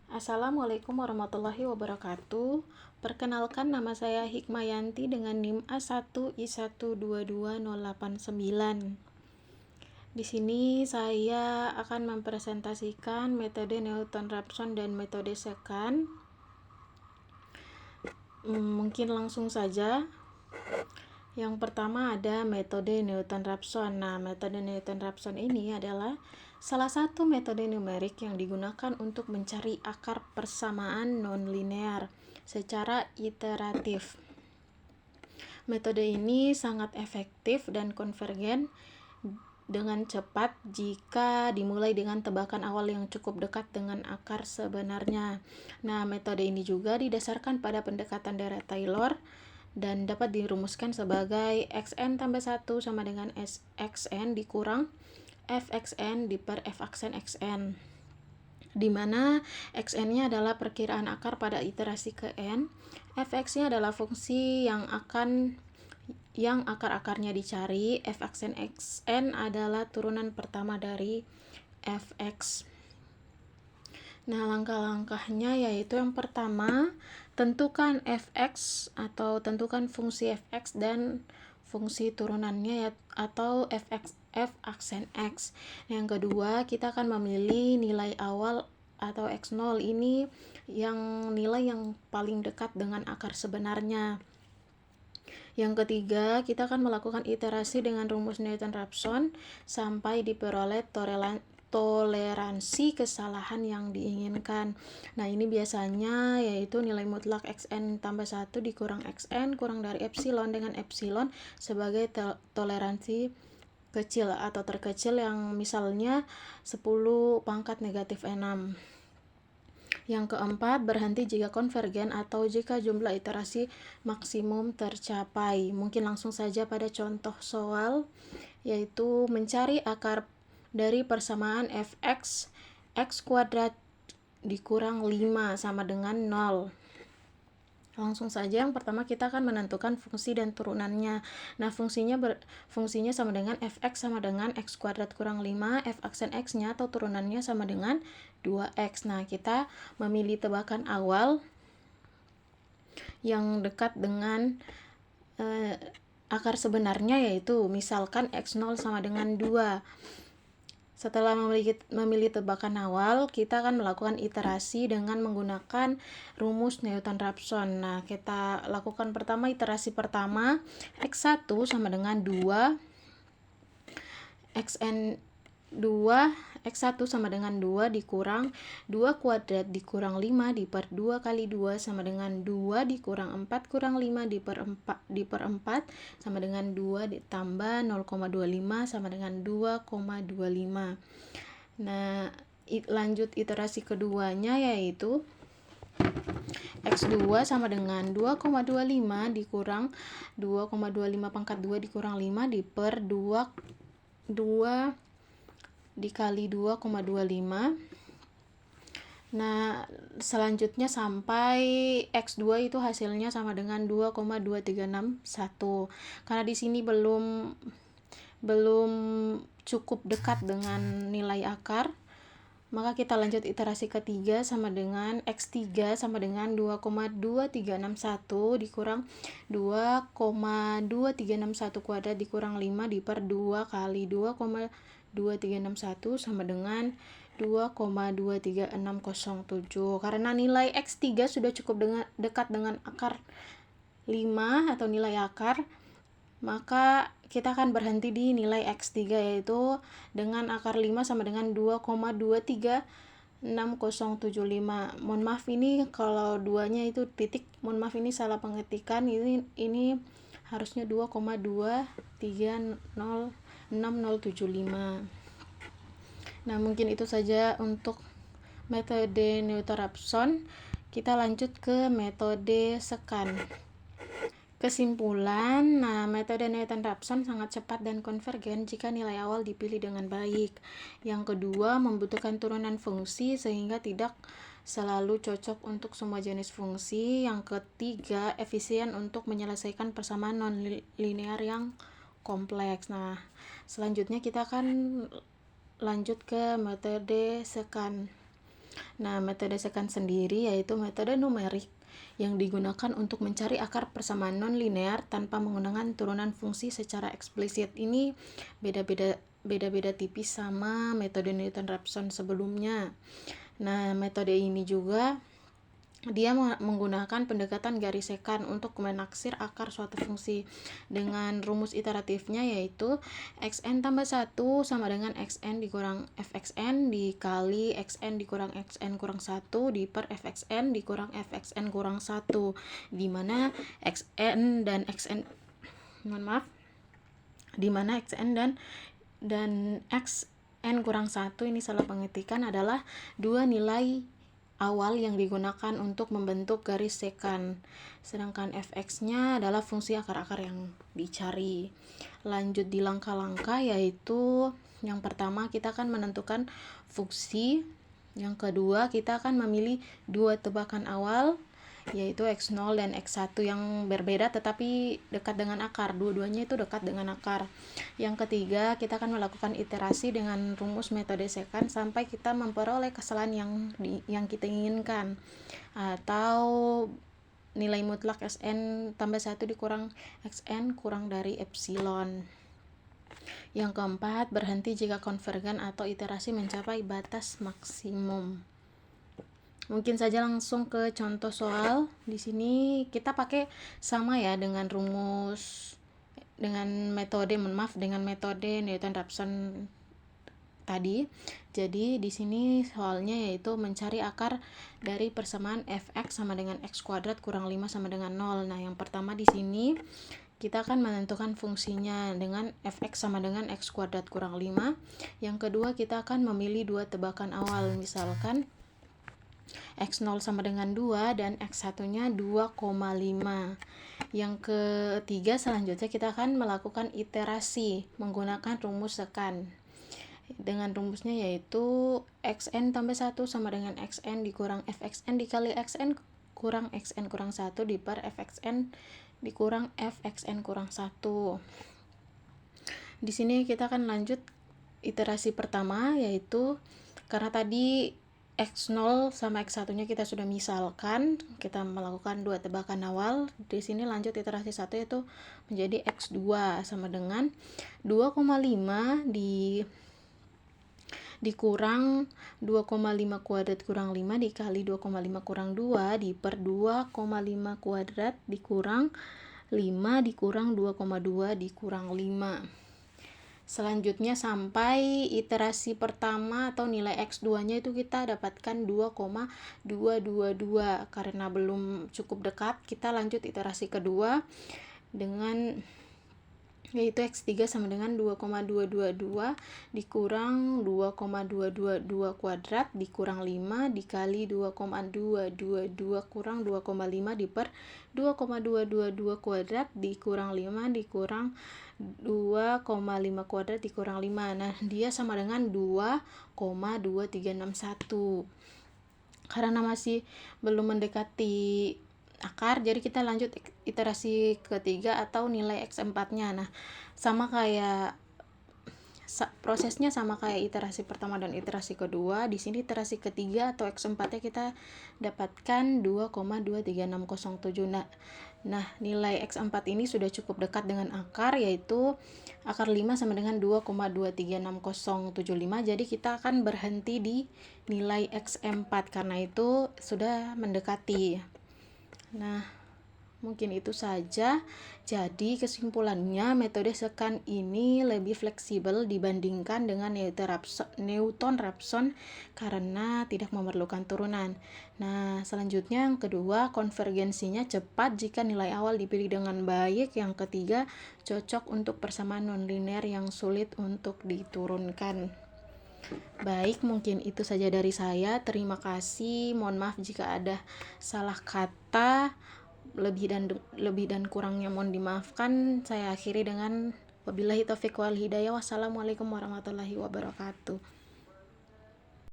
Assalamualaikum warahmatullahi wabarakatuh. Perkenalkan, nama saya Hikmayanti dengan NIM A1I1222089. Di sini saya akan mempresentasikan metode Newton-Raphson dan metode Secant. Mungkin langsung saja. Yang pertama ada metode Newton-Raphson. Nah, metode Newton-Raphson ini adalah salah satu metode numerik yang digunakan untuk mencari akar persamaan nonlinear secara iteratif. Metode ini sangat efektif dan konvergen dengan cepat jika dimulai dengan tebakan awal yang cukup dekat dengan akar sebenarnya. Nah, metode ini juga didasarkan pada pendekatan Dirac-Taylor dan dapat dirumuskan sebagai xn tambah 1 sama dengan xn dikurang fxn per faksen xn, di mana xn-nya adalah perkiraan akar pada iterasi ke n, fx-nya adalah fungsi yang akar-akarnya dicari, fxn xn adalah turunan pertama dari fx. Nah, langkah-langkahnya yaitu yang pertama, tentukan fx atau tentukan fungsi fx dan fungsi turunannya atau f aksen x. Yang kedua, kita akan memilih nilai awal atau x0 ini yang nilai yang paling dekat dengan akar sebenarnya. Yang ketiga, kita akan melakukan iterasi dengan rumus Newton-Raphson sampai diperoleh toleransi kesalahan yang diinginkan. Nah, ini biasanya yaitu nilai mutlak xn tambah 1 dikurang xn kurang dari epsilon dengan epsilon sebagai toleransi kecil atau terkecil yang misalnya 10 pangkat negatif 6. Yang keempat, berhenti jika konvergen atau jika jumlah iterasi maksimum tercapai. Mungkin langsung saja pada contoh soal, yaitu mencari akar dari persamaan fx x kuadrat dikurang 5 sama dengan 0. Langsung saja, yang pertama kita akan menentukan fungsi dan turunannya. Nah, fungsinya sama dengan fx sama dengan x kuadrat kurang 5, f aksen x-nya atau turunannya sama dengan 2x. Nah, kita memilih tebakan awal yang dekat dengan akar sebenarnya, yaitu misalkan x0 sama dengan 2. Setelah memilih tebakan awal, kita akan melakukan iterasi dengan menggunakan rumus Newton-Raphson. Nah, kita lakukan pertama iterasi pertama, x1 sama dengan 2, xn 2, x1 sama dengan 2 dikurang 2 kuadrat dikurang 5 diper 2 kali 2 sama dengan 2 dikurang 4 kurang 5 diper 4 sama dengan 2 ditambah 0,25 sama dengan 2,25. Nah, lanjut iterasi keduanya yaitu x2 sama dengan 2,25 dikurang 2,25 pangkat 2 dikurang 5 diper 2 dikali 2,25. Nah, selanjutnya sampai x2 itu hasilnya sama dengan 2,2361. Karena di sini belum cukup dekat dengan nilai akar, maka kita lanjut iterasi ketiga sama dengan x3 sama dengan 2,2361 dikurang 2,2361 kuadrat dikurang 5 diper 2 kali 2,2361 sama dengan 2,23607. Karena nilai x3 sudah cukup dekat dengan akar 5 atau nilai akar, maka kita akan berhenti di nilai x3 yaitu dengan akar 5 sama dengan 2,23675. Mohon maaf, ini kalau duanya itu titik, mohon maaf ini salah pengetikan, ini harusnya 2,2306075. Nah, mungkin itu saja untuk metode Newton-Raphson. Kita lanjut ke metode Secant. Kesimpulan, nah, metode Newton-Raphson sangat cepat dan konvergen jika nilai awal dipilih dengan baik. Yang kedua, membutuhkan turunan fungsi sehingga tidak selalu cocok untuk semua jenis fungsi. Yang ketiga, efisien untuk menyelesaikan persamaan non-linear yang kompleks. Nah, selanjutnya kita akan lanjut ke metode Secant. Nah, metode secant sendiri yaitu metode numerik yang digunakan untuk mencari akar persamaan non-linear tanpa menggunakan turunan fungsi secara eksplisit. Ini beda-beda tipis sama metode Newton-Raphson sebelumnya. Nah, metode ini juga dia menggunakan pendekatan garis sekant untuk menaksir akar suatu fungsi dengan rumus iteratifnya, yaitu xn tambah 1 sama dengan xn dikurang fxn dikali xn dikurang xn kurang 1 per fxn dikurang fxn kurang 1, dimana xn dan xn dimana xn dan xn kurang 1 ini salah pengetikan adalah dua nilai awal yang digunakan untuk membentuk garis sekant, sedangkan fx-nya adalah fungsi akar-akar yang dicari. Lanjut di langkah-langkah, yaitu yang pertama kita akan menentukan fungsi, yang kedua kita akan memilih dua tebakan awal yaitu x0 dan x1 yang berbeda tetapi dekat dengan akar, dua-duanya itu dekat dengan akar. Yang ketiga, kita akan melakukan iterasi dengan rumus metode sekant sampai kita memperoleh kesalahan yang kita inginkan, atau nilai mutlak Sn tambah 1 dikurang Xn kurang dari epsilon. Yang keempat, berhenti jika konvergen atau iterasi mencapai batas maksimum. Mungkin saja langsung ke contoh soal. Di sini kita pakai sama ya dengan metode Newton-Raphson tadi. Jadi di sini soalnya yaitu mencari akar dari persamaan fx sama dengan x kuadrat kurang 5 sama dengan 0. Nah, yang pertama di sini kita akan menentukan fungsinya dengan fx sama dengan x kuadrat kurang 5. Yang kedua, kita akan memilih dua tebakan awal, misalkan x0 sama dengan 2 dan x1-nya 2,5. Yang ketiga, selanjutnya kita akan melakukan iterasi menggunakan rumus sekant. Dengan rumusnya yaitu xn tambah 1 sama dengan xn dikurang fxn dikali xn kurang 1 per fxn dikurang fxn kurang 1. Di sini kita akan lanjut iterasi pertama, yaitu karena tadi x0 sama x1-nya kita sudah misalkan, kita melakukan dua tebakan awal. Di sini lanjut iterasi 1 yaitu menjadi x2 sama dengan 2,5 dikurang 2,5 kuadrat kurang 5 dikali 2,5 kurang 2 per 2,5 kuadrat dikurang 5 dikurang 2,2 dikurang 5. Selanjutnya sampai iterasi pertama atau nilai x2-nya itu kita dapatkan 2,222. Karena belum cukup dekat, kita lanjut iterasi kedua dengan yaitu x3 sama dengan 2,222 dikurang 2,222 kuadrat dikurang 5 dikali 2,222 kurang 2,5 per 2,222 kuadrat dikurang 5 dikurang 2,5 kuadrat dikurang 5. Nah, dia sama dengan 2,2361. Karena masih belum mendekati akar, jadi kita lanjut iterasi ketiga atau nilai x4-nya. Nah, prosesnya sama kayak iterasi pertama dan iterasi kedua. Di sini iterasi ketiga atau x4-nya kita dapatkan 2,23607. Nah, nilai x4 ini sudah cukup dekat dengan akar, yaitu akar 5 sama dengan 2,23675. Jadi kita akan berhenti di nilai x4 karena itu sudah mendekati. Nah, mungkin itu saja. Jadi kesimpulannya, metode sekant ini lebih fleksibel dibandingkan dengan Newton-Raphson karena tidak memerlukan turunan. Nah, selanjutnya yang kedua, konvergensinya cepat jika nilai awal dipilih dengan baik. Yang ketiga, cocok untuk persamaan nonlinear yang sulit untuk diturunkan. Baik, mungkin itu saja dari saya. Terima kasih. Mohon maaf jika ada salah kata, lebih dan kurangnya mohon dimaafkan. Saya akhiri dengan wabillahi taufiq wal hidayah. Wassalamualaikum warahmatullahi wabarakatuh.